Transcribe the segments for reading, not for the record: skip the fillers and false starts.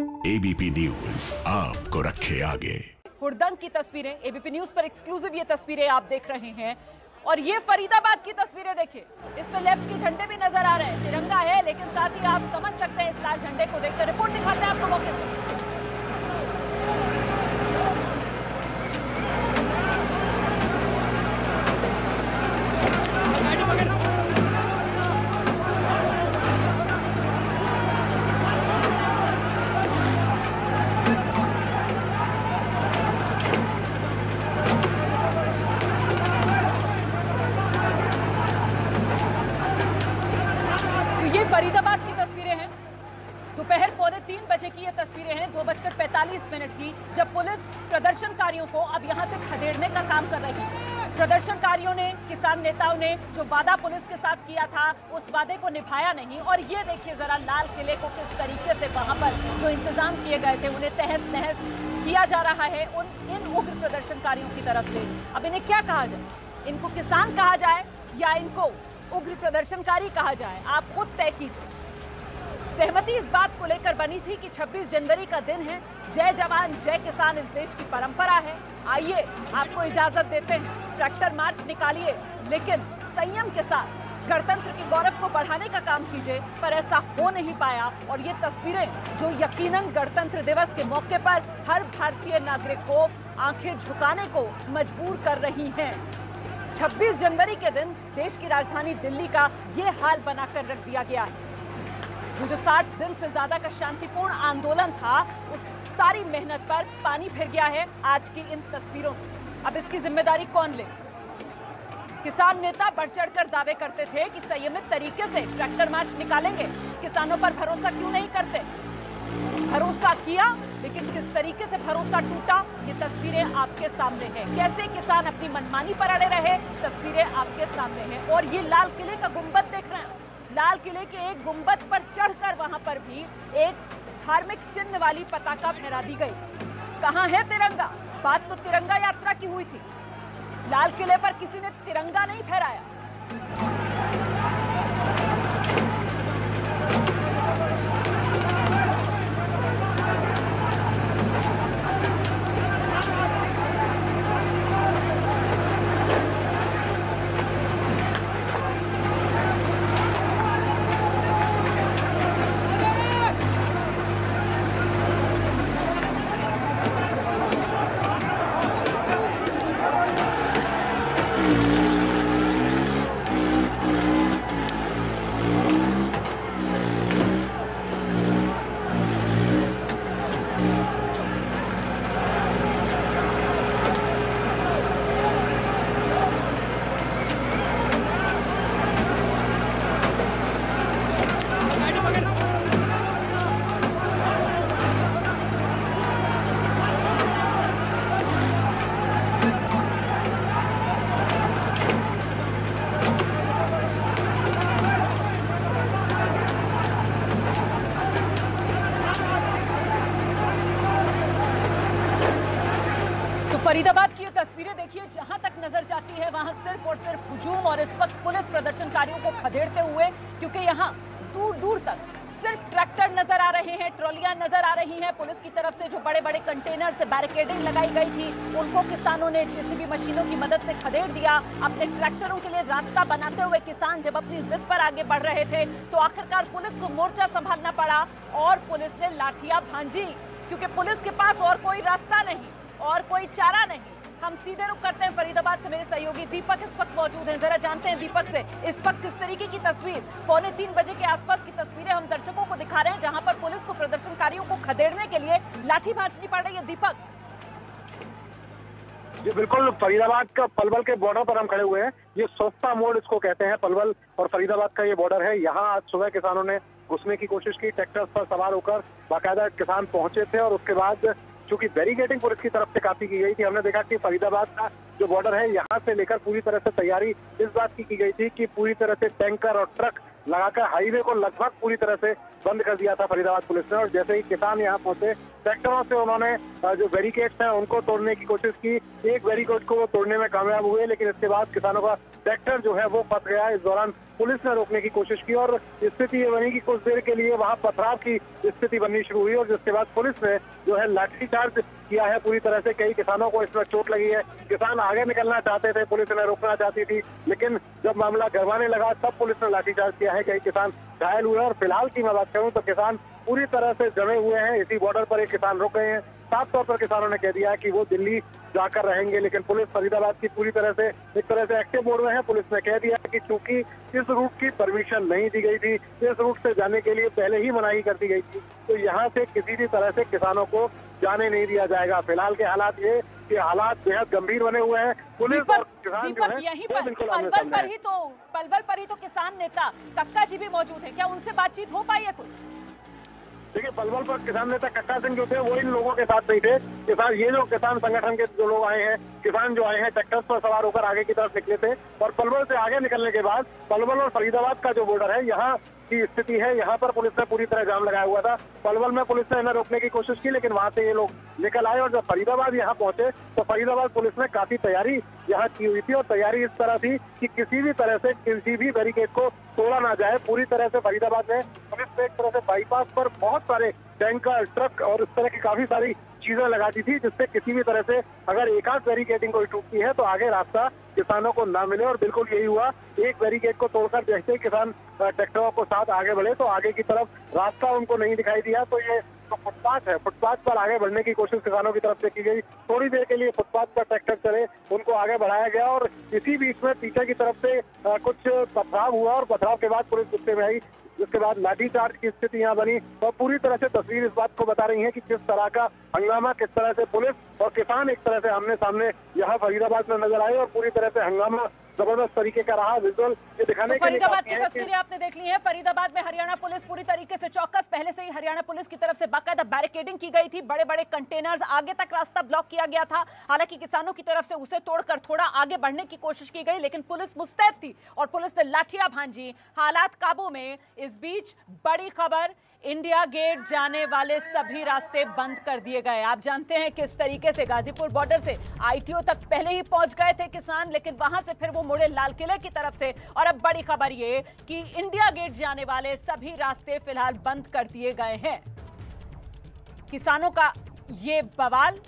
ABP news आपको रखे आगे। हुड़दंग की तस्वीरें एबीपी न्यूज पर एक्सक्लूसिव ये तस्वीरें आप देख रहे हैं और ये फरीदाबाद की तस्वीरें देखिए। इसमें लेफ्ट के झंडे भी नजर आ रहे हैं, तिरंगा है, लेकिन साथ ही आप समझ सकते हैं इस लाल झंडे को देखकर। रिपोर्ट दिखाते हैं आपको मौके से। फरीदाबाद की तस्वीरें हैं, दोपहर 2:45 बजे की ये तस्वीरें हैं, 2:45 की, जब पुलिस प्रदर्शनकारियों को अब यहां से खदेड़ने का काम कर रही है। प्रदर्शनकारियों ने, किसान नेताओं ने जो वादा पुलिस के साथ किया था उस वादे को निभाया नहीं। और ये देखिए जरा लाल किले को किस तरीके से वहां पर जो इंतजाम किए गए थे उन्हें तहस नहस किया जा रहा है इन उग्र प्रदर्शनकारियों की तरफ से। अब इन्हें क्या कहा जाए, इनको किसान कहा जाए या इनको उग्र प्रदर्शनकारी कहा जाए, आप खुद तय कीजिए। सहमति इस बात को लेकर बनी थी कि 26 जनवरी का दिन है, जय जवान जय किसान इस देश की परंपरा है। आइए आपको इजाजत देते हैं, ट्रैक्टर मार्च निकालिए, लेकिन संयम के साथ गणतंत्र के गौरव को बढ़ाने का काम कीजिए। पर ऐसा हो नहीं पाया और ये तस्वीरें जो यकीनन गणतंत्र दिवस के मौके पर हर भारतीय नागरिक को आंखें झुकाने को मजबूर कर रही हैं। 26 जनवरी के दिन देश की राजधानी दिल्ली का ये हाल बनाकर रख दिया गया है। वो जो 60 दिन से ज्यादा का शांतिपूर्ण आंदोलन था, उस सारी मेहनत पर पानी फिर गया है आज की इन तस्वीरों से। अब इसकी जिम्मेदारी कौन ले? किसान नेता बढ़ चढ़कर दावे करते थे कि संयमित तरीके से ट्रैक्टर मार्च निकालेंगे, किसानों पर भरोसा क्यों नहीं करते? भरोसा किया, लेकिन किस तरीके से भरोसा टूटा ये तस्वीरें आपके सामने हैं। कैसे किसान अपनी मनमानी पर अड़े रहे, तस्वीरें आपके सामने हैं। और ये लाल किले का गुंबद देख रहे हैं, लाल किले के एक गुंबद पर चढ़कर वहां पर भी एक धार्मिक चिन्ह वाली पताका फहरा दी गई। कहां है तिरंगा? बात तो तिरंगा यात्रा की हुई थी, लाल किले पर किसी ने तिरंगा नहीं फहराया। फरीदाबाद की ये तस्वीरें देखिए, जहां तक नजर जाती है वहां सिर्फ और सिर्फ हुजूम और इस वक्त पुलिस प्रदर्शनकारियों को खदेड़ते हुए, क्योंकि यहां दूर दूर तक सिर्फ ट्रैक्टर नजर आ रहे हैं, ट्रॉलियां नजर आ रही हैं। पुलिस की तरफ से जो बड़े बड़े कंटेनर से बैरिकेडिंग लगाई गई थी उनको किसानों ने जेसीबी मशीनों की मदद से खदेड़ दिया। अपने ट्रैक्टरों के लिए रास्ता बनाते हुए किसान जब अपनी जिद पर आगे बढ़ रहे थे तो आखिरकार पुलिस को मोर्चा संभालना पड़ा और पुलिस ने लाठियां भांजी, क्योंकि पुलिस के पास और कोई रास्ता नहीं और कोई चारा नहीं। हम सीधे रुख करते हैं फरीदाबाद से, मेरे सहयोगी दीपक इस वक्त मौजूद हैं। जरा जानते हैं दीपक से इस वक्त किस तरीके की तस्वीर, 2:45 बजे के आसपास की तस्वीरें हम दर्शकों को दिखा रहे हैं जहां पर पुलिस को प्रदर्शनकारियों को खदेड़ने के लिए लाठी भांजनी पड़ रही है। दीपक जी बिल्कुल, फरीदाबाद का पलवल के बॉर्डर पर हम खड़े हुए हैं। ये सोफ्ता मोड़ इसको कहते हैं, पलवल और फरीदाबाद का ये बॉर्डर है। यहाँ आज सुबह किसानों ने घुसने की कोशिश की, ट्रैक्टर्स पर सवार होकर बाकायदा किसान पहुंचे थे और उसके बाद चूंकि बैरिकेडिंग पुलिस की तरफ से काफी की गई थी, हमने देखा कि फरीदाबाद का जो बॉर्डर है यहाँ से लेकर पूरी तरह से तैयारी इस बात की गई थी कि पूरी तरह से टैंकर और ट्रक लगाकर हाईवे को लगभग पूरी तरह से बंद कर दिया था फरीदाबाद पुलिस ने। और जैसे ही किसान यहाँ पहुंचे, ट्रैक्टरों से उन्होंने जो बैरिकेड्स हैं उनको तोड़ने की कोशिश की। एक बैरिकेड को वो तोड़ने में कामयाब हुए, लेकिन इसके बाद किसानों का ट्रैक्टर जो है वो फंस गया। इस दौरान पुलिस ने रोकने की कोशिश की और स्थिति ये बनी कि कुछ देर के लिए वहां पथराव की स्थिति बननी शुरू हुई और जिसके बाद पुलिस ने जो है लाठीचार्ज किया है पूरी तरह से। कई किसानों को इसमें चोट लगी है, किसान आगे निकलना चाहते थे, पुलिस ने रोकना चाहती थी, लेकिन जब मामला गरमाने लगा तब पुलिस ने लाठीचार्ज किया है। कई किसान घायल हुए और फिलहाल की मैं बात करूं तो किसान पूरी तरह से जमे हुए हैं। इसी बॉर्डर पर एक किसान रुक गए हैं। साफ तौर पर किसानों ने कह दिया है कि वो दिल्ली जाकर रहेंगे, लेकिन पुलिस फरीदाबाद की पूरी तरह से एक तरह से एक्टिव मोड में है। पुलिस ने कह दिया है कि चूंकि इस रूट की परमिशन नहीं दी गई थी, इस रूट से जाने के लिए पहले ही मनाही कर दी गई थी, तो यहाँ से किसी भी तरह से किसानों को जाने नहीं दिया जाएगा। फिलहाल के हालात ये कि हालात बेहद गंभीर बने हुए हैं। पुलिस और किसान जो है यहीं पर पलवल पर ही तो किसान नेता कक्का जी भी मौजूद है, क्या उनसे बातचीत हो पाई है कुछ? देखिए, पलवल पर किसान नेता कक्का सिंह जो थे वो इन लोगों के साथ नहीं थे। किसान ये जो किसान संगठन के जो लोग आए हैं, किसान जो आए हैं ट्रैक्टर्स पर सवार होकर आगे की तरफ निकले थे और पलवल से आगे निकलने के बाद पलवल और फरीदाबाद का जो बॉर्डर है यहाँ की स्थिति है, यहाँ पर पुलिस ने पूरी तरह जाम लगाया हुआ था। पलवल में पुलिस ने इन्हें रोकने की कोशिश की, लेकिन वहां से ये लोग निकल आए और जब फरीदाबाद यहाँ पहुंचे तो फरीदाबाद पुलिस ने काफी तैयारी यहाँ की हुई थी और तैयारी इस तरह थी कि किसी भी तरह से किसी भी बैरिकेड को तोड़ा ना जाए। पूरी तरह से फरीदाबाद में पुलिस ने एक तरह से बाईपास पर बहुत सारे टैंकर, ट्रक और इस तरह की काफी सारी चीजें लगा दी थी, जिससे किसी भी तरह से अगर एक आध बैरिकेडिंग कोई टूटती है तो आगे रास्ता किसानों को ना मिले। और बिल्कुल यही हुआ, एक बैरिकेड को तोड़कर जैसे ही किसान ट्रैक्टरों को साथ आगे बढ़े तो आगे की तरफ रास्ता उनको नहीं दिखाई दिया। तो ये जो फुटपाथ है, फुटपाथ पर आगे बढ़ने की कोशिश किसानों की तरफ से की गई। थोड़ी देर के लिए फुटपाथ पर ट्रैक्टर चले, उनको आगे बढ़ाया गया और इसी बीच में पीछे की तरफ से कुछ पथराव हुआ और पथराव के बाद पुलिस गुस्से में आई, जिसके बाद लाठीचार्ज की स्थिति यहाँ बनी। और पूरी तरह से तस्वीर इस बात को बता रही है कि किस तरह का हंगामा, किस तरह से पुलिस और किसान एक तरह से आमने सामने यहाँ फरीदाबाद में नजर आए और पूरी तरह से हंगामा जबरदस्त तरीके का रहा। विजुअल ये दिखाने के लिए फरीदाबाद की तस्वीरें आपने देख ली हैं। फरीदाबाद में हरियाणा पुलिस पूरी तरीके से चौकस, पहले से ही हरियाणा पुलिस की तरफ से बाकायदा बैरिकेडिंग की गई थी, बड़े बड़े कंटेनर्स, आगे तक रास्ता ब्लॉक किया गया था। हालांकि किसानों की तरफ से उसे तोड़कर थोड़ा आगे बढ़ने की कोशिश की गई, लेकिन पुलिस मुस्तैद थी और पुलिस ने लाठियां भांजी, हालात काबू में। इस बीच बड़ी खबर, इंडिया गेट जाने वाले सभी रास्ते बंद कर दिए गए। आप जानते हैं किस तरीके से गाजीपुर बॉर्डर से आईटीओ तक पहले ही पहुंच गए थे किसान, लेकिन वहां से फिर वो मुड़े लाल किले की तरफ से। और अब बड़ी खबर ये कि इंडिया गेट जाने वाले सभी रास्ते फिलहाल बंद कर दिए गए हैं। किसानों का ये बवाल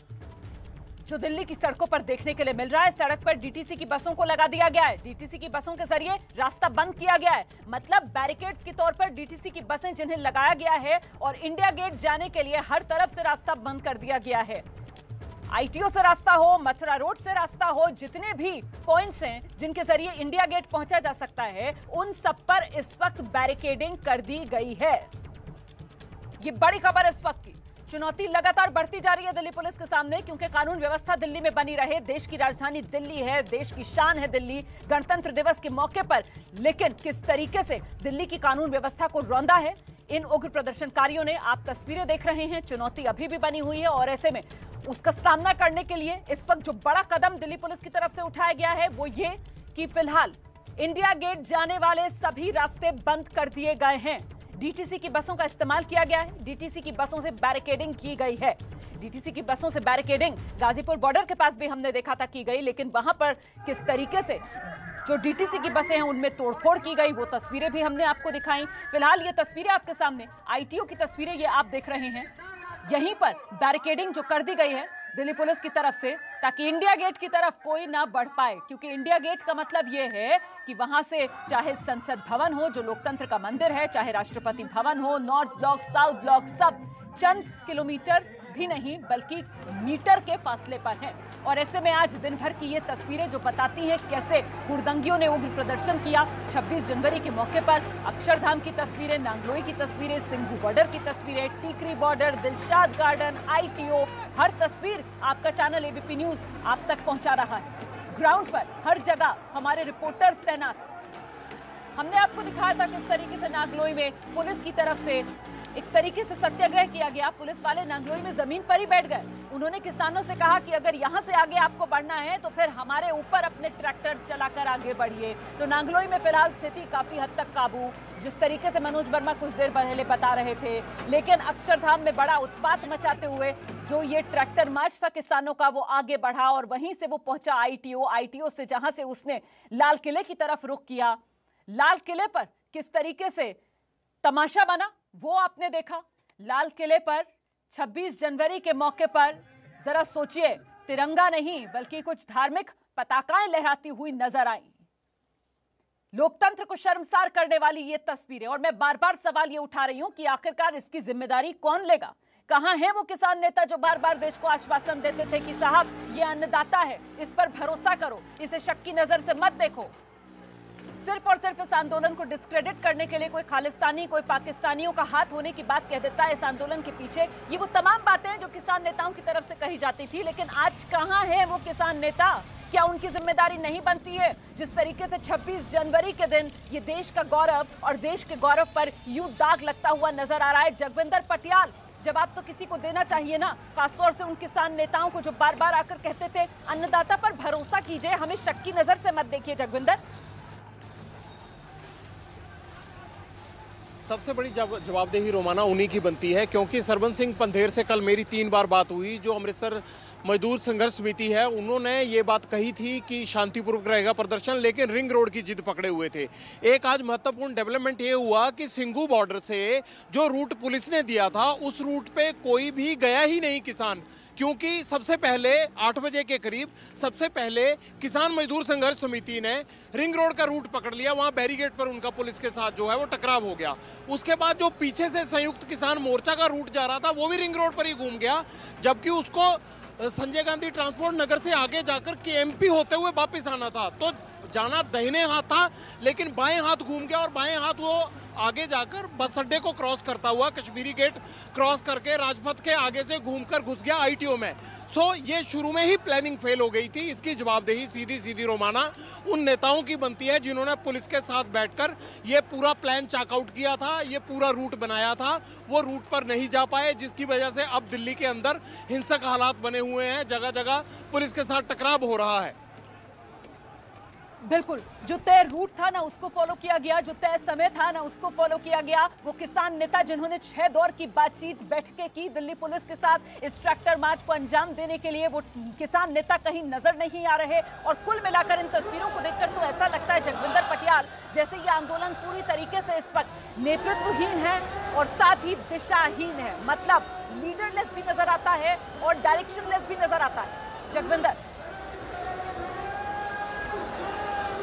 जो दिल्ली की सड़कों पर देखने के लिए मिल रहा है, सड़क पर डीटीसी की बसों को लगा दिया गया है, डीटीसी की बसों के जरिए रास्ता बंद किया गया है। मतलब बैरिकेड्स के तौर पर डीटीसी की बसें जिन्हें लगाया गया है और इंडिया गेट जाने के लिए हर तरफ से रास्ता बंद कर दिया गया है। आईटीओ से रास्ता हो, मथुरा रोड से रास्ता हो, जितने भी पॉइंट्स हैं जिनके जरिए इंडिया गेट पहुंचा जा सकता है, उन सब पर इस वक्त बैरिकेडिंग कर दी गई है। ये बड़ी खबर इस वक्त की। चुनौती लगातार बढ़ती जा रही है दिल्ली पुलिस के सामने, क्योंकि कानून व्यवस्था दिल्ली में बनी रहे। देश की राजधानी दिल्ली है, देश की शान है दिल्ली, गणतंत्र दिवस के मौके पर। लेकिन किस तरीके से दिल्ली की कानून व्यवस्था को रौंदा है इन उग्र प्रदर्शनकारियों ने, आप तस्वीरें देख रहे हैं। चुनौती अभी भी बनी हुई है और ऐसे में उसका सामना करने के लिए इस वक्त जो बड़ा कदम दिल्ली पुलिस की तरफ से उठाया गया है वो ये कि फिलहाल इंडिया गेट जाने वाले सभी रास्ते बंद कर दिए गए हैं। डीटीसी की बसों का इस्तेमाल किया गया है, डीटीसी की बसों से बैरिकेडिंग की गई है। डीटीसी की बसों से बैरिकेडिंग गाजीपुर बॉर्डर के पास भी हमने देखा था की गई, लेकिन वहां पर किस तरीके से जो डीटीसी की बसें हैं उनमें तोड़फोड़ की गई, वो तस्वीरें भी हमने आपको दिखाई। फिलहाल ये तस्वीरें आपके सामने, आईटीओ की तस्वीरें ये आप देख रहे हैं। यहीं पर बैरिकेडिंग जो कर दी गई है दिल्ली पुलिस की तरफ से, ताकि इंडिया गेट की तरफ कोई ना बढ़ पाए, क्योंकि इंडिया गेट का मतलब ये है कि वहां से चाहे संसद भवन हो जो लोकतंत्र का मंदिर है, चाहे राष्ट्रपति भवन हो, नॉर्थ ब्लॉक, साउथ ब्लॉक, सब चंद किलोमीटर भी नहीं बल्कि मीटर के फासले पर है। और ऐसे में आज दिन भर की ये तस्वीरें जो बताती हैं कैसे हुड़दंगियों ने उग्र प्रदर्शन किया 26 जनवरी के मौके पर। अक्षरधाम की तस्वीरें, नांगलोई की तस्वीरें, सिंघू बॉर्डर की तस्वीरें, Tikri border, Dilshad garden, ITO, हर तस्वीर आपका चैनल एबीपी न्यूज आप तक पहुंचा रहा है। ग्राउंड पर हर जगह हमारे रिपोर्टर्स तैनात। हमने आपको दिखाया था किस तरीके से नांगलोई में पुलिस की तरफ से एक तरीके से सत्याग्रह किया गया। पुलिस वाले नांगलोई में जमीन पर ही बैठ गए। उन्होंने किसानों से कहा कि अगर यहां से आगे आपको बढ़ना है तो फिर हमारे ऊपर अपने ट्रैक्टर चलाकर आगे बढ़िए। तो नांगलोई में फिलहाल स्थिति काफी हद तक काबू, जिस तरीके से मनोज वर्मा कुछ देर पहले बता रहे थे। लेकिन अक्षरधाम में बड़ा उत्पात मचाते हुए जो ये ट्रैक्टर मार्च था किसानों का, वो आगे बढ़ा और वहीं से वो पहुंचा आईटीओ। आईटीओ से जहां से उसने लाल किले की तरफ रुख किया, लाल किले पर किस तरीके से तमाशा बना वो आपने देखा। लाल किले पर 26 जनवरी के मौके पर जरा सोचिए, तिरंगा नहीं बल्कि कुछ धार्मिक पताकाएं लहराती हुई नजर आई। लोकतंत्र को शर्मसार करने वाली ये तस्वीरें। और मैं बार बार सवाल ये उठा रही हूं कि आखिरकार इसकी जिम्मेदारी कौन लेगा। कहां है वो किसान नेता जो बार बार देश को आश्वासन देते थे कि साहब ये अन्नदाता है, इस पर भरोसा करो, इसे शक की नजर से मत देखो। सिर्फ और सिर्फ इस आंदोलन को डिस्क्रेडिट करने के लिए कोई खालिस्तानी, कोई पाकिस्तानियों का हाथ होने की बात कह देता है इस आंदोलन के पीछे। ये वो तमाम बातें हैं जो किसान नेताओं की तरफ से कही जाती थी, लेकिन आज कहां है वो किसान नेता? क्या उनकी जिम्मेदारी नहीं बनती है? जिस तरीके से 26 जनवरी के दिन ये देश का गौरव और देश के गौरव पर यूं दाग लगता हुआ नजर आ रहा है। जगविंदर पटियाल, जवाब तो किसी को देना चाहिए ना, खासतौर से उन किसान नेताओं को जो बार बार आकर कहते थे अन्नदाता पर भरोसा कीजिए, हमें शक की नजर से मत देखिए। जगविंदर, सबसे बड़ी जवाबदेही रोमाना उन्हीं की बनती है, क्योंकि सरबंस सिंह पंधेर से कल मेरी 3 बार बात हुई। जो अमृतसर मजदूर संघर्ष समिति है, उन्होंने ये बात कही थी कि शांतिपूर्वक रहेगा प्रदर्शन, लेकिन रिंग रोड की जिद पकड़े हुए थे। एक आज महत्वपूर्ण डेवलपमेंट ये हुआ कि सिंघू बॉर्डर से जो रूट पुलिस ने दिया था उस रूट पे कोई भी गया ही नहीं किसान, क्योंकि सबसे पहले 8 बजे के करीब सबसे पहले किसान मजदूर संघर्ष समिति ने रिंग रोड का रूट पकड़ लिया। वहां बैरिकेड पर उनका पुलिस के साथ जो है वो टकराव हो गया। उसके बाद जो पीछे से संयुक्त किसान मोर्चा का रूट जा रहा था वो भी रिंग रोड पर ही घूम गया, जबकि उसको संजय गांधी ट्रांसपोर्ट नगर से आगे जाकर केएमपी होते हुए वापस आना था। तो जाना दाहिने हाथ था, लेकिन बाएं हाथ घूम गया और बाएं हाथ वो आगे जाकर बस अड्डे को क्रॉस करता हुआ कश्मीरी गेट क्रॉस करके राजपथ के आगे से घूमकर घुस गया आईटीओ में। सो ये शुरू में ही प्लानिंग फेल हो गई थी। इसकी जवाबदेही सीधी सीधी रोमाना उन नेताओं की बनती है जिन्होंने पुलिस के साथ बैठकर ये पूरा प्लान चेकआउट किया था, ये पूरा रूट बनाया था। वो रूट पर नहीं जा पाए, जिसकी वजह से अब दिल्ली के अंदर हिंसक हालात बने हुए हैं। जगह जगह पुलिस के साथ टकराव हो रहा है। बिल्कुल, जो तय रूट था ना उसको फॉलो किया गया, जो तय समय था ना उसको फॉलो किया गया। वो किसान नेता जिन्होंने 6 दौर की बातचीत बैठकें की दिल्ली पुलिस के साथ इस ट्रैक्टर मार्च को अंजाम देने के लिए, वो किसान नेता कहीं नजर नहीं आ रहे। और कुल मिलाकर इन तस्वीरों को देखकर तो ऐसा लगता है जगविंदर पटियाल, जैसे ये आंदोलन पूरी तरीके से इस वक्त नेतृत्वहीन है और साथ ही दिशाहीन है। मतलब लीडरलेस भी नजर आता है और डायरेक्शनलेस भी नजर आता है। जगविंदर,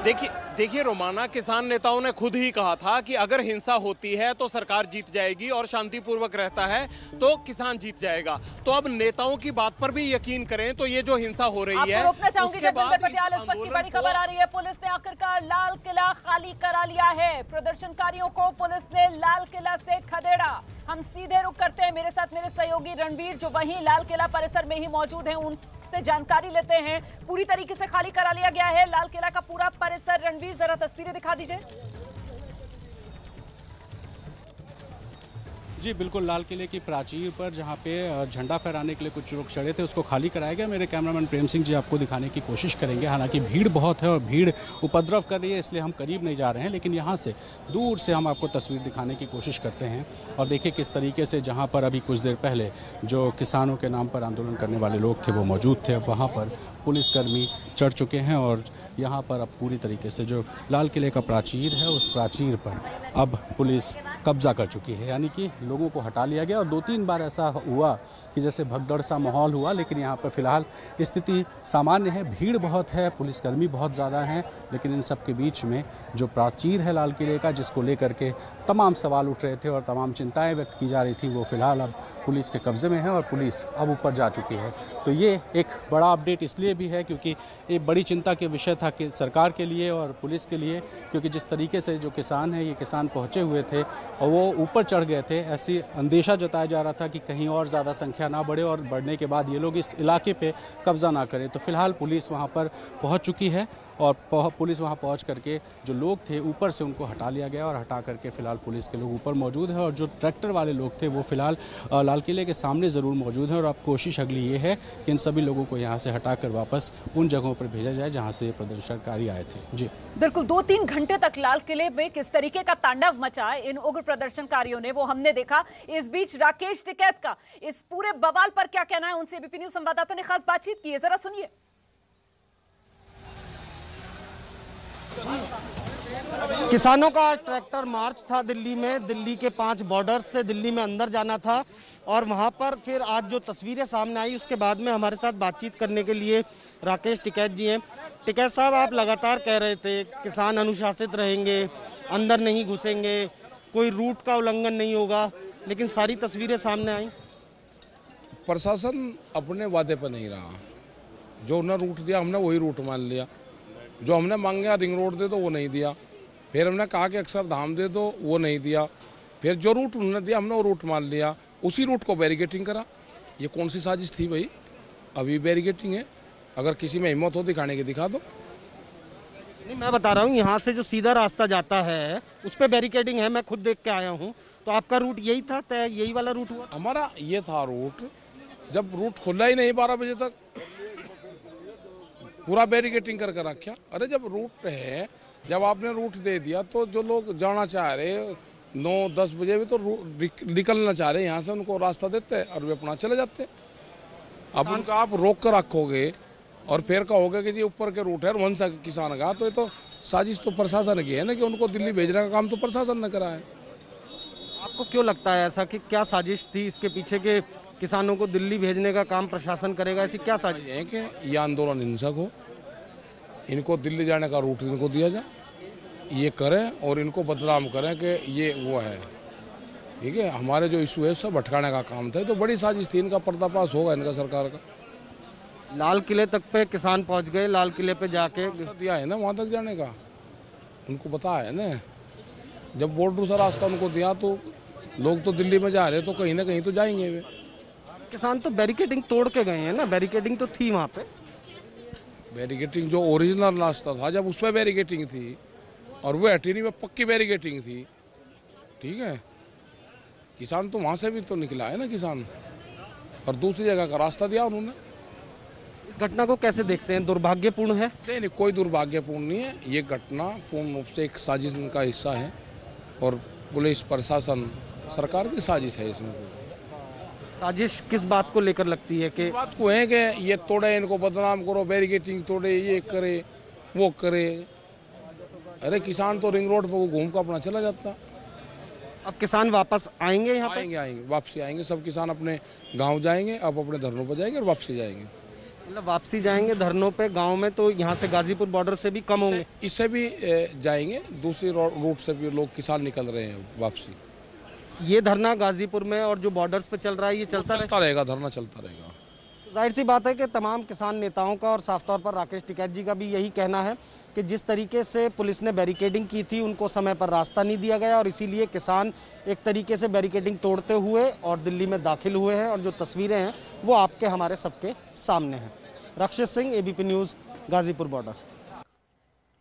देखिए रोमाना, किसान नेताओं ने खुद ही कहा था कि अगर हिंसा होती है तो सरकार जीत जाएगी और शांतिपूर्वक रहता है तो किसान जीत जाएगा। तो अब नेताओं की बात पर भी यकीन करें तो ये जो हिंसा हो रही है रोकना चाहूंगी जगविंदर पटियाल, इस वक्त की बड़ी खबर आ रही है। पुलिस ने आखिरकार लाल किला खाली करा लिया है। प्रदर्शनकारियों को पुलिस ने लाल किला से खदेड़ा। हम सीधे रुक करते हैं, मेरे साथ मेरे सहयोगी रणवीर जो वहीं लाल किला परिसर में ही मौजूद हैं, उनसे जानकारी लेते हैं। पूरी तरीके से खाली करा लिया गया है लाल किला का पूरा परिसर। रणवीर, जरा तस्वीरें दिखा दीजिए। जी बिल्कुल, लाल किले की प्राचीर पर जहाँ पे झंडा फहराने के लिए कुछ लोग चढ़े थे उसको खाली कराया गया। मेरे कैमरामैन प्रेम सिंह जी आपको दिखाने की कोशिश करेंगे। हालांकि भीड़ बहुत है और भीड़ उपद्रव कर रही है, इसलिए हम करीब नहीं जा रहे हैं, लेकिन यहाँ से दूर से हम आपको तस्वीर दिखाने की कोशिश करते हैं। और देखिए किस तरीके से जहाँ पर अभी कुछ देर पहले जो किसानों के नाम पर आंदोलन करने वाले लोग थे वो मौजूद थे, अब वहाँ पर पुलिसकर्मी चढ़ चुके हैं और यहाँ पर अब पूरी तरीके से जो लाल किले का प्राचीर है उस प्राचीर पर अब पुलिस कब्जा कर चुकी है, यानी कि लोगों को हटा लिया गया। और 2-3 बार ऐसा हुआ कि जैसे भगदड़ सा माहौल हुआ, लेकिन यहाँ पर फिलहाल स्थिति सामान्य है। भीड़ बहुत है, पुलिसकर्मी बहुत ज़्यादा हैं, लेकिन इन सब के बीच में जो प्राचीर है लाल किले का, जिसको लेकर के तमाम सवाल उठ रहे थे और तमाम चिंताएं व्यक्त की जा रही थी, वो फिलहाल अब पुलिस के कब्जे में है और पुलिस अब ऊपर जा चुकी है। तो ये एक बड़ा अपडेट इसलिए भी है क्योंकि एक बड़ी चिंता के विषय था कि सरकार के लिए और पुलिस के लिए, क्योंकि जिस तरीके से जो किसान हैं, ये किसान पहुंचे हुए थे और वो ऊपर चढ़ गए थे, ऐसी अंदेशा जताया जा रहा था कि कहीं और ज़्यादा संख्या ना बढ़े और बढ़ने के बाद ये लोग इस इलाके पे कब्जा ना करें। तो फिलहाल पुलिस वहाँ पर पहुँच चुकी है और पुलिस वहां पहुंच करके जो लोग थे ऊपर से उनको हटा लिया गया और हटा करके फिलहाल पुलिस के लोग ऊपर मौजूद हैं और जो ट्रैक्टर वाले लोग थे वो फिलहाल लाल किले के सामने ज़रूर मौजूद हैं। और अब कोशिश अगली ये है कि इन सभी लोगों को यहाँ से हटाकर वापस उन जगहों पर भेजा जाए जहाँ से प्रदर्शनकारी आए थे। जी बिल्कुल, 2-3 घंटे तक लाल किले में किस तरीके का तांडव मचा इन उग्र प्रदर्शनकारियों ने वो हमने देखा। इस बीच राकेश टिकैत का इस पूरे बवाल पर क्या कहना है, उनसे एबीपी न्यूज़ संवाददाता ने खास बातचीत की है, जरा सुनिए। किसानों का आज ट्रैक्टर मार्च था दिल्ली में। दिल्ली के 5 बॉर्डर से दिल्ली में अंदर जाना था और वहां पर फिर आज जो तस्वीरें सामने आई उसके बाद में हमारे साथ बातचीत करने के लिए राकेश टिकैत जी हैं। टिकैत साहब, आप लगातार कह रहे थे किसान अनुशासित रहेंगे, अंदर नहीं घुसेंगे, कोई रूट का उल्लंघन नहीं होगा, लेकिन सारी तस्वीरें सामने आई। प्रशासन अपने वादे पर नहीं रहा। जो उन्होंने रूट दिया हमने वही रूट मान लिया। जो हमने मांगा रिंग रोड दे दो वो नहीं दिया। फिर हमने कहा कि अक्षरधाम दे दो, वो नहीं दिया। फिर जो रूट उन्होंने दिया हमने वो रूट मान लिया। उसी रूट को बैरिकेटिंग करा। ये कौन सी साजिश थी भाई? अभी बैरिकेटिंग है। अगर किसी में हिम्मत हो दिखाने की दिखा दो। नहीं, मैं बता रहा हूँ यहाँ से जो सीधा रास्ता जाता है उस पर बैरिकेडिंग है, मैं खुद देख के आया हूँ। तो आपका रूट यही था, तय यही वाला रूट हुआ? हमारा ये था रूट। जब रूट खुला ही नहीं 12 बजे तक, पूरा बैरिकेटिंग करके रखा। अरे जब रूट है, जब आपने रूट दे दिया तो जो लोग जाना चाह रहे 9-10 बजे भी तो निकलना चाह रहे यहाँ से, उनको रास्ता देते और वे अपना चले जाते। अब उनका आप रोक कर रखोगे और फिर कहोगे कि जी ऊपर के रूट है वन सा किसान का, तो ये तो साजिश तो प्रशासन की है ना कि उनको दिल्ली भेजने का काम तो प्रशासन ने करा है। आपको क्यों लगता है ऐसा कि क्या साजिश थी इसके पीछे के किसानों को दिल्ली भेजने का काम प्रशासन करेगा? ऐसी क्या साजिश है कि ये आंदोलन हिंसक हो, इनको दिल्ली जाने का रूट इनको दिया जाए, ये करें और इनको बदनाम करें कि ये वो है। ठीक है, हमारे जो इशू है सब भटकाने का काम था। तो बड़ी साजिश थी, इनका पर्दाफाश होगा इनका सरकार का। लाल किले तक पे किसान पहुंच गए, लाल किले पे जाके दिया है ना वहां तक जाने का, उनको पता है ना। जब बॉर्डर से रास्ता उनको दिया तो लोग तो दिल्ली में जा रहे तो कहीं ना कहीं तो जाएंगे वे। किसान तो बैरिकेडिंग तोड़ के गए हैं ना, बैरिकेडिंग तो थी वहां पे। बैरिकेटिंग जो ओरिजिनल रास्ता था जब उस पर बैरिकेटिंग थी और वो हटीनी में पक्की बैरिकेटिंग थी। ठीक है, किसान तो वहां से भी तो निकला है ना किसान, और दूसरी जगह का रास्ता दिया उन्होंने। इस घटना को कैसे देखते हैं? दुर्भाग्यपूर्ण है? नहीं, कोई दुर्भाग्यपूर्ण नहीं है। ये घटना पूर्ण रूप से एक साजिश का हिस्सा है और पुलिस प्रशासन सरकार की साजिश है इसमें। साजिश किस बात को लेकर लगती है? कि बात को है कि ये तोड़े, इनको बदनाम करो, बैरिकेटिंग तोड़े, ये करे वो करे। अरे किसान तो रिंग रोड पर घूम कर अपना चला जाता। अब किसान वापस आएंगे यहाँ पे? आएंगे, वापसी आएंगे। सब किसान अपने गांव जाएंगे, अब अपने धरनों पर जाएंगे और वापसी जाएंगे। मतलब वापसी जाएंगे धरनों पे गांव में, तो यहाँ से गाजीपुर बॉर्डर से भी कम होंगे? इससे भी जाएंगे, दूसरी रूट से भी लोग किसान निकल रहे हैं वापसी। ये धरना गाजीपुर में और जो बॉर्डर्स पे चल रहा है ये चलता रहेगा, धरना चलता रहेगा। जाहिर सी बात है कि तमाम किसान नेताओं का और साफ तौर पर राकेश टिकैत जी का भी यही कहना है कि जिस तरीके से पुलिस ने बैरिकेडिंग की थी उनको समय पर रास्ता नहीं दिया गया और इसीलिए किसान एक तरीके से बैरिकेडिंग तोड़ते हुए और दिल्ली में दाखिल हुए हैं। और जो तस्वीरें हैं वो आपके हमारे सबके सामने हैं। Rakshit Singh, ABP news, Ghazipur border.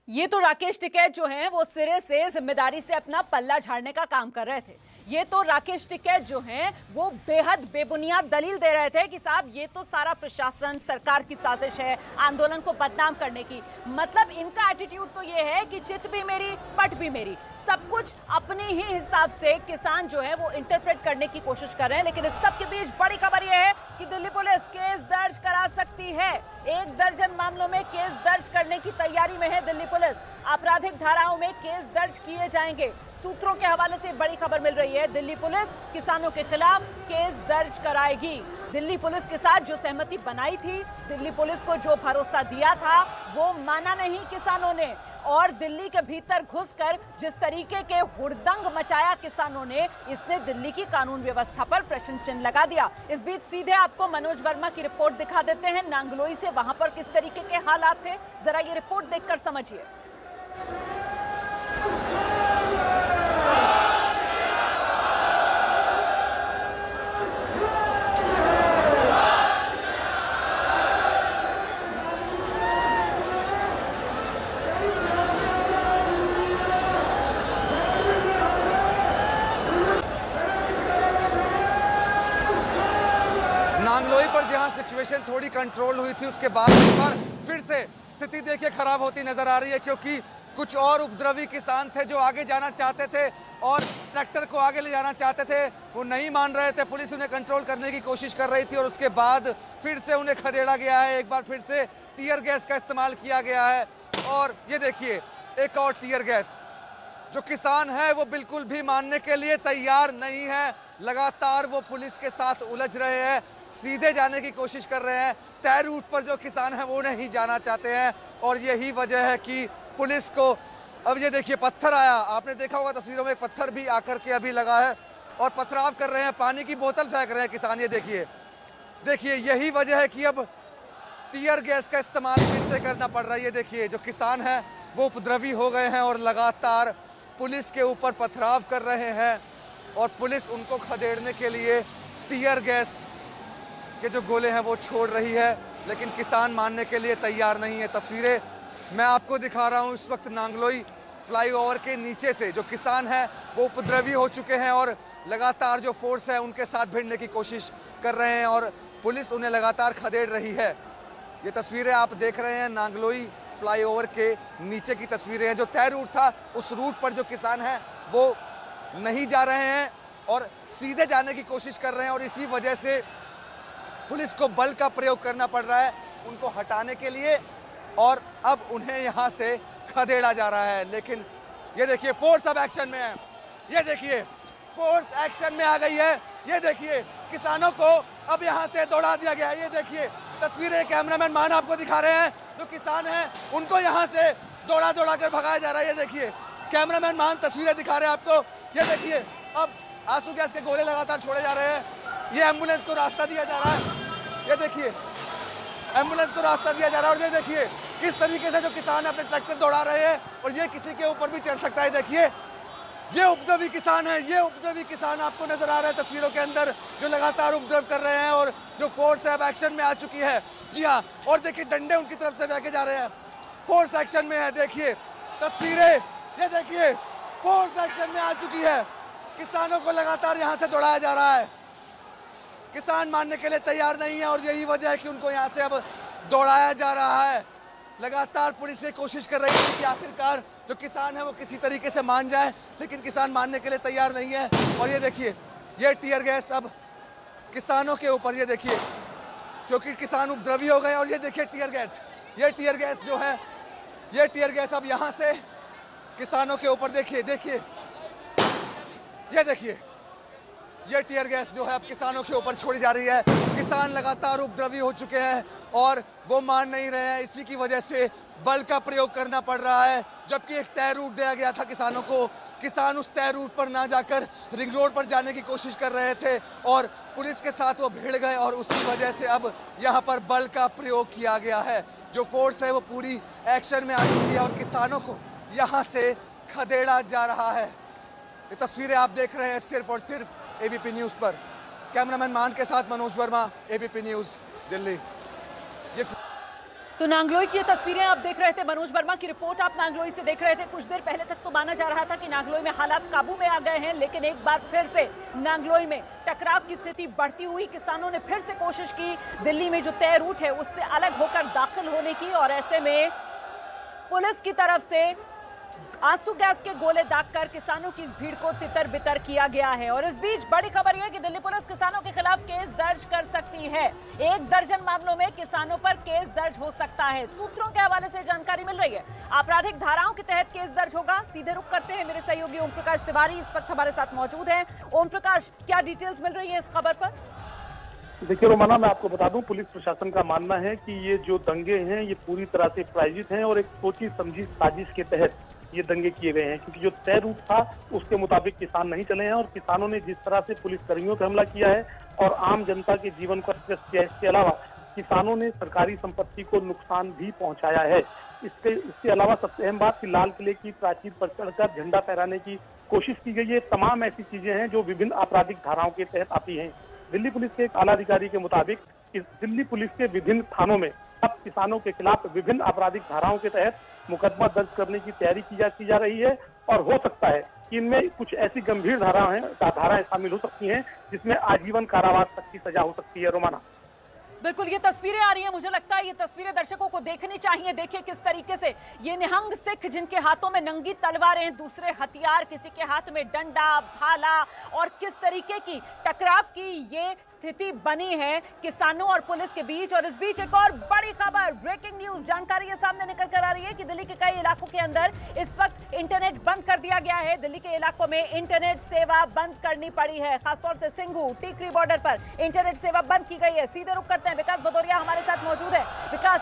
ये तो राकेश टिकैत जो हैं वो सिरे से जिम्मेदारी से अपना पल्ला झाड़ने का काम कर रहे थे। ये तो राकेश टिकैत जो हैं वो बेहद बेबुनियाद दलील दे रहे थे कि साहब ये तो सारा प्रशासन सरकार की साजिश है आंदोलन को बदनाम करने की। मतलब इनका एटीट्यूड तो ये है कि चित भी मेरी पट भी मेरी, सब कुछ अपने ही हिसाब से किसान जो है वो इंटरप्रेट करने की कोशिश कर रहे हैं। लेकिन इस सब के बीच बड़ी खबर यह है कि दिल्ली पुलिस केस दर्ज करा सकती है। 1 दर्जन मामलों में केस दर्ज करने की तैयारी में है दिल्ली पुलिस। आपराधिक धाराओं में केस दर्ज किए जाएंगे। सूत्रों के हवाले से बड़ी खबर मिल रही है, दिल्ली पुलिस किसानों के खिलाफ केस दर्ज कराएगी। दिल्ली पुलिस के साथ जो सहमति बनाई थी, दिल्ली पुलिस को जो भरोसा दिया था वो माना नहीं किसानों ने। और दिल्ली के भीतर घुसकर जिस तरीके के हुड़दंग मचाया किसानों ने, इसने दिल्ली की कानून व्यवस्था पर प्रश्न चिन्ह लगा दिया। इस बीच सीधे आपको मनोज वर्मा की रिपोर्ट दिखा देते हैं नांगलोई से। वहां पर किस तरीके के हालात थे, जरा ये रिपोर्ट देखकर समझिए। नांगलोई पर जहां सिचुएशन थोड़ी कंट्रोल हुई थी, उसके बाद एक बार फिर से स्थिति देखिए खराब होती नजर आ रही है, क्योंकि कुछ और उपद्रवी किसान थे जो आगे जाना चाहते थे और ट्रैक्टर को आगे ले जाना चाहते थे, वो नहीं मान रहे थे। पुलिस उन्हें कंट्रोल करने की कोशिश कर रही थी और उसके बाद फिर से उन्हें खदेड़ा गया है। एक बार फिर से टीयर गैस का इस्तेमाल किया गया है और ये देखिए एक और टीयर गैस। जो किसान है वो बिल्कुल भी मानने के लिए तैयार नहीं है। लगातार वो पुलिस के साथ उलझ रहे हैं, सीधे जाने की कोशिश कर रहे हैं। तय रूट पर जो किसान है वो नहीं जाना चाहते हैं और यही वजह है कि पुलिस को अब ये देखिए पत्थर आया, आपने देखा होगा तस्वीरों में, पत्थर भी आकर के अभी लगा है और पथराव कर रहे हैं, पानी की बोतल फेंक रहे हैं किसान। ये देखिए यही वजह है कि अब टीयर गैस का इस्तेमाल फिर से करना पड़ रहा है। ये देखिए जो किसान है वो उपद्रवी हो गए हैं और लगातार पुलिस के ऊपर पथराव कर रहे हैं और पुलिस उनको खदेड़ने के लिए टीयर गैस के जो गोले हैं वो छोड़ रही है, लेकिन किसान मानने के लिए तैयार नहीं है। तस्वीरें मैं आपको दिखा रहा हूँ इस वक्त नांगलोई फ्लाईओवर के नीचे से। जो किसान हैं वो उपद्रवी हो चुके हैं और लगातार जो फोर्स है उनके साथ भिड़ने की कोशिश कर रहे हैं और पुलिस उन्हें लगातार खदेड़ रही है। ये तस्वीरें आप देख रहे हैं नांगलोई फ्लाईओवर के नीचे की तस्वीरें हैं। जो तय रूट था उस रूट पर जो किसान हैं वो नहीं जा रहे हैं और सीधे जाने की कोशिश कर रहे हैं और इसी वजह से पुलिस को बल का प्रयोग करना पड़ रहा है उनको हटाने के लिए और अब उन्हें यहाँ से खदेड़ा जा रहा है। लेकिन ये देखिए फोर्स अब एक्शन में है, ये देखिए फोर्स एक्शन में आ गई है। ये देखिए किसानों को अब यहाँ से दौड़ा दिया गया है। ये देखिए तस्वीरें कैमरामैन मान आपको दिखा रहे हैं, जो किसान हैं उनको यहाँ से दौड़ा कर भगाया जा रहा है। ये देखिए कैमरामैन मान तस्वीरें दिखा रहे हैं आपको। ये देखिए अब आंसू गैस के गोले लगातार छोड़े जा रहे हैं, ये एम्बुलेंस को रास्ता दिया जा रहा है। ये देखिए एम्बुलेंस को रास्ता दिया जा रहा है और ये देखिए किस तरीके से जो किसान अपने ट्रैक्टर दौड़ा रहे हैं और ये किसी के ऊपर भी चढ़ सकता है। देखिए ये उपद्रवी किसान है, ये उपद्रवी किसान आपको नजर आ रहा है तस्वीरों के अंदर, जो लगातार उपद्रव कर रहे हैं और जो फोर्स है अब एक्शन में आ चुकी है। जी हाँ, और देखिए डंडे उनकी तरफ से फेंके जा रहे हैं, फोर्स एक्शन में है। देखिए तस्वीरें, ये देखिए फोर्स एक्शन में आ चुकी है, किसानों को लगातार यहाँ से दौड़ाया जा रहा है। किसान मानने के लिए तैयार नहीं है और यही वजह है कि उनको यहाँ से अब दौड़ाया जा रहा है। लगातार पुलिस ये कोशिश कर रही है कि आखिरकार जो किसान है वो किसी तरीके से मान जाए, लेकिन किसान मानने के लिए तैयार नहीं है। और ये देखिए ये टीयर गैस अब किसानों के ऊपर, ये देखिए क्योंकि किसान उपद्रवी हो गए और ये देखिए टीयर गैस, ये टीयर गैस जो है, ये टीयर गैस अब यहाँ से किसानों के ऊपर, देखिए ये देखिए ये टीयर गैस जो है अब किसानों के ऊपर छोड़ी जा रही है। किसान लगातार उपद्रवी हो चुके हैं और वो मान नहीं रहे हैं, इसी की वजह से बल का प्रयोग करना पड़ रहा है। जबकि एक तय रूट दिया गया था किसानों को, किसान उस तय रूट पर ना जाकर रिंग रोड पर जाने की कोशिश कर रहे थे और पुलिस के साथ वो भिड़ गए और उसी वजह से अब यहाँ पर बल का प्रयोग किया गया है। जो फोर्स है वो पूरी एक्शन में आ चुकी है और किसानों को यहाँ से खदेड़ा जा रहा है। ये तस्वीरें आप देख रहे हैं सिर्फ और सिर्फ एबीपी न्यूज़ पर। कैमरामैन मान के साथ मनोज वर्मा, एबीपी न्यूज़, दिल्ली। तो नांगलोई की तस्वीरें आप देख रहे थे, मनोज वर्मा की रिपोर्ट आप नांगलोई से देख रहे थे। कुछ देर पहले तक तो माना जा रहा था कि नांगलोई में हालात काबू में आ गए हैं, लेकिन एक बार फिर से नांगलोई में टकराव की स्थिति बढ़ती हुई। किसानों ने फिर से कोशिश की दिल्ली में जो तय रूट है उससे अलग होकर दाखिल होने की और ऐसे में पुलिस की तरफ से आंसू गैस के गोले दागकर किसानों की इस भीड़ को तितर बितर किया गया है। और इस बीच बड़ी खबर यह है कि दिल्ली पुलिस किसानों के खिलाफ केस दर्ज कर सकती है। 1 दर्जन मामलों में किसानों पर केस दर्ज हो सकता है। सूत्रों के हवाले से जानकारी मिल रही है, आपराधिक धाराओं के तहत केस दर्ज होगा। सीधे रुख करते हैं, मेरे सहयोगी ओम प्रकाश तिवारी इस वक्त हमारे साथ मौजूद है। ओम प्रकाश, क्या डिटेल्स मिल रही है इस खबर पर? देखिए रोमाना, मैं आपको बता दूं, पुलिस प्रशासन का मानना है कि ये जो दंगे हैं ये पूरी तरह से प्रायोजित हैं और एक सोची समझी साजिश के तहत ये दंगे किए गए हैं। क्योंकि जो तय रूट था उसके मुताबिक किसान नहीं चले हैं और किसानों ने जिस तरह से पुलिस कर्मियों पर हमला किया है और आम जनता के जीवन को अस्त किया है, इसके अलावा किसानों ने सरकारी संपत्ति को नुकसान भी पहुंचाया है। इसके अलावा सबसे अहम बात कि लाल किले की प्राचीर पर चढ़कर झंडा फहराने की कोशिश की गई है। तमाम ऐसी चीजें हैं जो विभिन्न आपराधिक धाराओं के तहत आती हैं। दिल्ली पुलिस के एक आला अधिकारी के मुताबिक दिल्ली पुलिस के विभिन्न थानों में अब किसानों के खिलाफ विभिन्न आपराधिक धाराओं के तहत मुकदमा दर्ज करने की तैयारी की जा रही है और हो सकता है कि इनमें कुछ ऐसी गंभीर धाराएं शामिल हो सकती हैं जिसमें आजीवन कारावास तक की सजा हो सकती है। रोमाना, बिल्कुल ये तस्वीरें आ रही हैं, मुझे लगता है ये तस्वीरें दर्शकों को देखनी चाहिए। देखिए किस तरीके से ये निहंग सिख जिनके हाथों में नंगी तलवारें, दूसरे हथियार, किसी के हाथ में डंडा, भाला, और किस तरीके की टकराव की ये स्थिति बनी है किसानों और पुलिस के बीच। और इस बीच एक और बड़ी खबर, ब्रेकिंग न्यूज जानकारी ये सामने निकल कर आ रही है कि दिल्ली के कई इलाकों के अंदर इस वक्त इंटरनेट बंद कर दिया गया है। दिल्ली के इलाकों में इंटरनेट सेवा बंद करनी पड़ी है, खासतौर से सिंघू टीकरी बॉर्डर पर इंटरनेट सेवा बंद की गई है। सीधे रुख करते हैं, विकास भदौरिया हमारे साथ मौजूद है। विकास,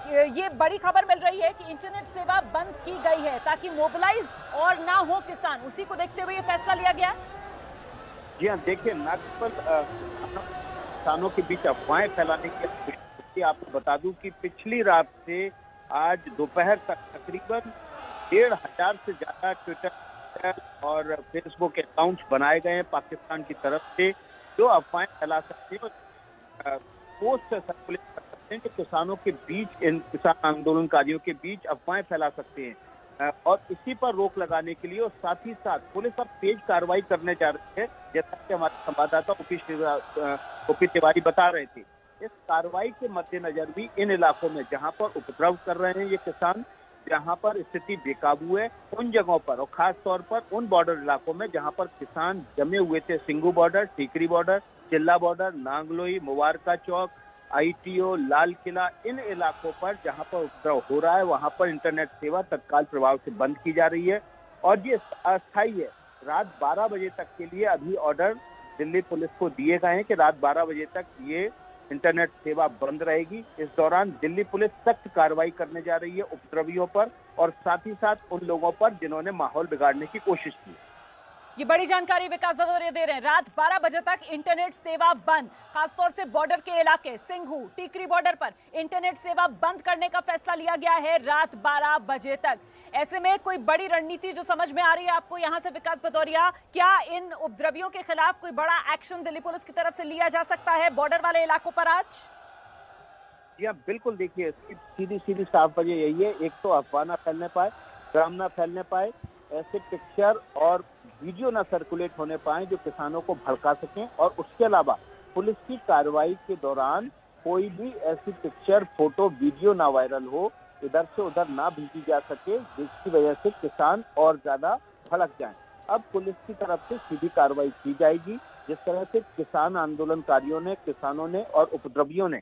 ये बड़ी खबर मिल रही है कि इंटरनेट सेवा बंद की गई है ताकि मोबिलाइज और ना हो किसान, उसी को देखते हुए ये फैसला लिया गया। जी हाँ, देखिए नागपुर किसानों के बीच अफवाहें फैलाने की कोशिश। आपको बता दूं कि पिछली रात से आज दोपहर तक तकरीबन 1,500 से ज्यादा ट्विटर और फेसबुक अकाउंट्स बनाए गए हैं पाकिस्तान की तरफ से, जो अफवाहें फैला सकते हैं, पोस्ट सर्कुलेट कर सकते हैं कि किसानों के बीच, इन किसान आंदोलनकारियों के बीच अफवाहें फैला सकते हैं। और इसी पर रोक लगाने के लिए और साथ ही साथ पुलिस अब तेज कार्रवाई करने जा रही है, जैसा कि हमारे संवाददाता ओपी तिवारी बता रहे थे। इस कार्रवाई के मद्देनजर भी इन इलाकों में जहां पर उपद्रव कर रहे हैं ये किसान, जहां पर स्थिति बेकाबू है, उन जगहों पर और खास तौर पर उन बॉर्डर इलाकों में जहां पर किसान जमे हुए थे, सिंघू बॉर्डर, टीकरी बॉर्डर, चिल्ला बॉर्डर, नांगलोई, मुबारका चौक, ITO, लाल किला, इन इलाकों पर जहां पर उपद्रव हो रहा है वहां पर इंटरनेट सेवा तत्काल प्रभाव से बंद की जा रही है। और ये अस्थायी है, रात 12 बजे तक के लिए अभी ऑर्डर दिल्ली पुलिस को दिए गए हैं कि रात 12 बजे तक ये इंटरनेट सेवा बंद रहेगी। इस दौरान दिल्ली पुलिस सख्त कार्रवाई करने जा रही है उपद्रवियों पर और साथ ही साथ उन लोगों पर जिन्होंने माहौल बिगाड़ने की कोशिश की। ये बड़ी जानकारी विकास भदौरिया दे रहे हैं। रात 12 बजे तक इंटरनेट सेवा बंद, खासतौर से बॉर्डर के इलाके सिंघू टीकरी बॉर्डर पर इंटरनेट सेवा बंद करने का फैसला लिया गया है रात 12 बजे तक। ऐसे में कोई बड़ी रणनीति जो समझ में आ रही है आपको यहां से विकास भदौरिया, क्या इन उपद्रवियों के खिलाफ कोई बड़ा एक्शन दिल्ली पुलिस की तरफ से लिया जा सकता है बॉर्डर वाले इलाकों पर आज? जी हाँ, बिल्कुल। देखिए सीधी साफ वजह यही है, एक तो अफवाह ना फैलने पाए, ड्राम ना फैलने पाए, ऐसे पिक्चर और वीडियो ना सर्कुलेट होने पाए जो किसानों को भड़का सकें, और उसके अलावा पुलिस की कार्रवाई के दौरान कोई भी ऐसी पिक्चर, फोटो, वीडियो ना वायरल हो, इधर से उधर ना भेजी जा सके, जिसकी वजह से किसान और ज्यादा भड़क जाएं। अब पुलिस की तरफ से सीधी कार्रवाई की जाएगी। जिस तरह से किसान आंदोलनकारियों ने, किसानों ने और उपद्रवियों ने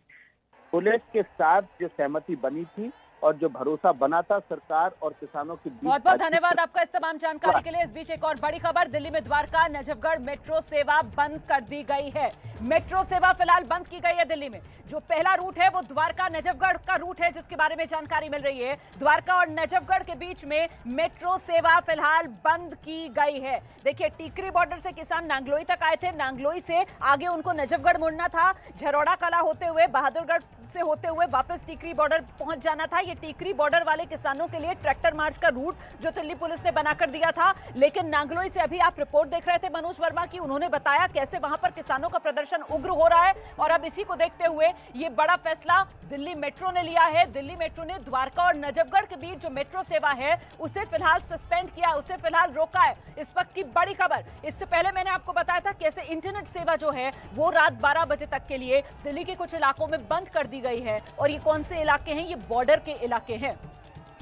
पुलिस के साथ जो सहमति बनी थी और जो भरोसा बना था सरकार और किसानों के बीच। बहुत बहुत धन्यवाद आपका इस तमाम जानकारी के लिए। इस बीच एक और बड़ी खबर, दिल्ली में द्वारका नजफगढ़ मेट्रो सेवा बंद कर दी गई है। मेट्रो सेवा फिलहाल बंद की गई है दिल्ली में। जो पहला रूट है वो द्वारका नजफगढ़ का रूट है, जिसके बारे में जानकारी मिल रही है। द्वारका और नजफगढ़ के बीच में मेट्रो सेवा फिलहाल बंद की गई है। देखिए टीकरी बॉर्डर से किसान नांगलोई तक आए थे, नांगलोई से आगे उनको नजफगढ़ मुड़ना था, झरोड़ा कला होते हुए, बहादुरगढ़ से होते हुए वापस टीकरी बॉर्डर पहुंच जाना था। ये टीकरी बॉर्डर वाले किसानों के लिए ट्रैक्टर मार्च का रूट जो दिल्ली पुलिस ने बनाकर दिया था। लेकिन नांगलोई से अभी आप रिपोर्ट देख रहे थे मनोज वर्मा की, उन्होंने बताया कैसे वहां पर किसानों का प्रदर्शन उग्र हो रहा है। और अब इसी को देखते हुए ये बड़ा फैसला दिल्ली मेट्रो ने लिया है। दिल्ली मेट्रो ने द्वारका और नजफगढ़ के बीच जो मेट्रो सेवा है उसे फिलहाल सस्पेंड किया, उसे फिलहाल रोका है। इस वक्त की बड़ी खबर, इससे पहले मैंने आपको बताया था कैसे इंटरनेट सेवा जो है वो रात 12 बजे तक के लिए दिल्ली के कुछ इलाकों में बंद कर दी गई है। और ये कौन से इलाके हैं? ये बॉर्डर के इलाके हैं।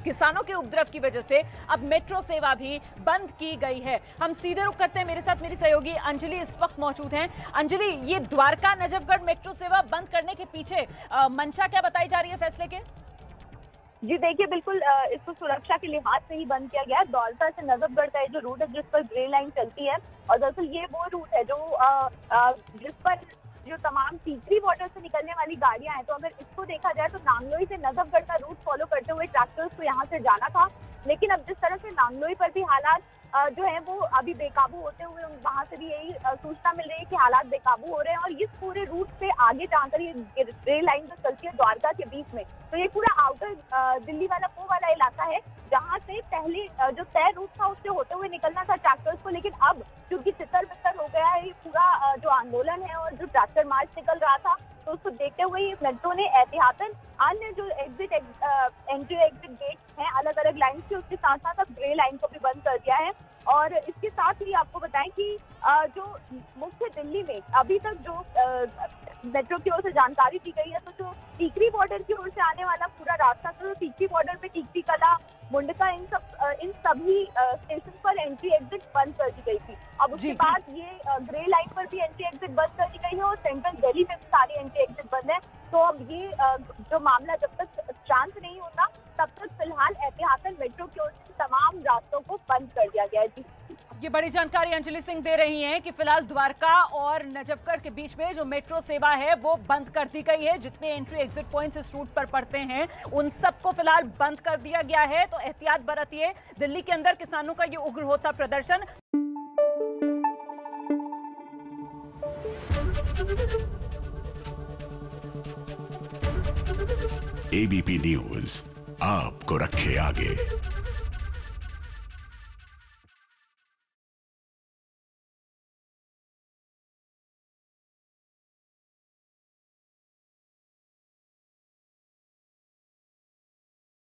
किसानों के उपद्रव की वजह से अब मेट्रो सेवा भी बंद की गई है। हम सीधे रुख करते हैं, मेरे साथ मेरी सहयोगी अंजलि इस वक्त मौजूद हैं। अंजलि, ये द्वारका नजफगढ़ मेट्रो सेवा बंद करने के पीछे मंशा क्या बताई जा रही है फैसले के? जी देखिए, बिल्कुल इसको सुरक्षा के लिहाज से ही बंद किया गया है। द्वारका से नजफगढ़ का जो रूट है जिस पर ग्रे लाइन चलती है, और दरअसल ये वो रूट है जो जिस पर जो तमाम टीकरी बॉर्डर से निकलने वाली गाड़ियां हैं। तो अगर इसको देखा जाए तो नांगलोई से नजफगढ़ का रूट फॉलो करते हुए ट्रैक्टर्स को यहाँ से जाना था। लेकिन अब जिस तरह से नांगलोई पर भी हालात जो है वो अभी बेकाबू होते हुए, वहां से भी यही सूचना मिल रही है कि हालात बेकाबू हो रहे हैं। और इस पूरे रूट से आगे जाकर ये रेल लाइन जो चलती है द्वारका के बीच में, तो ये पूरा आउटर दिल्ली वाला वो वाला इलाका है जहाँ से पहले जो तय रूट था उससे होते हुए निकलना था ट्रैक्टर्स को। लेकिन अब क्योंकि तितर बितर हो गया है ये पूरा जो आंदोलन है और जो ट्रैक्टर मार्च निकल रहा था, तो उसको देखते हुए मेट्रो ने एहतियातन अन्य जो एंट्री एग्जिट गेट हैं अलग अलग लाइन के, उसके साथ साथ अब ग्रे लाइन को भी बंद कर दिया है। और इसके साथ ही आपको बताएं कि जो मुख्य दिल्ली में अभी तक जो मेट्रो की ओर से जानकारी दी गई है। तो जो टीकरी बॉर्डर की ओर से आने वाला पूरा रास्ता था, तो टीकरी बॉर्डर पे टीकरी कला, मुंडका, इन सभी स्टेशन पर एंट्री एग्जिट बंद कर दी गई थी। अब उसके बाद ये ग्रे लाइन पर भी एंट्री एग्जिट बंद कर दी गई है और सेंट्रल दिल्ली में भी सारी एंट्री एग्जिट बंद है। तो अब ये जो मामला जब तक शांत नहीं होता तब तक फिलहाल एहतियातन मेट्रो की ओर से तमाम रास्तों को बंद कर दिया गया है। जी, ये बड़ी जानकारी अंजलि सिंह दे रही हैं कि फिलहाल द्वारका और नजफगढ़ के बीच में जो मेट्रो सेवा है वो बंद कर दी गई है। जितने एंट्री एग्जिट पॉइंट्स इस रूट पर पड़ते हैं उन सबको फिलहाल बंद कर दिया गया है। तो एहतियात बरतिए। दिल्ली के अंदर किसानों का ये उग्र होता प्रदर्शन। एबीपी न्यूज आपको रखे आगे।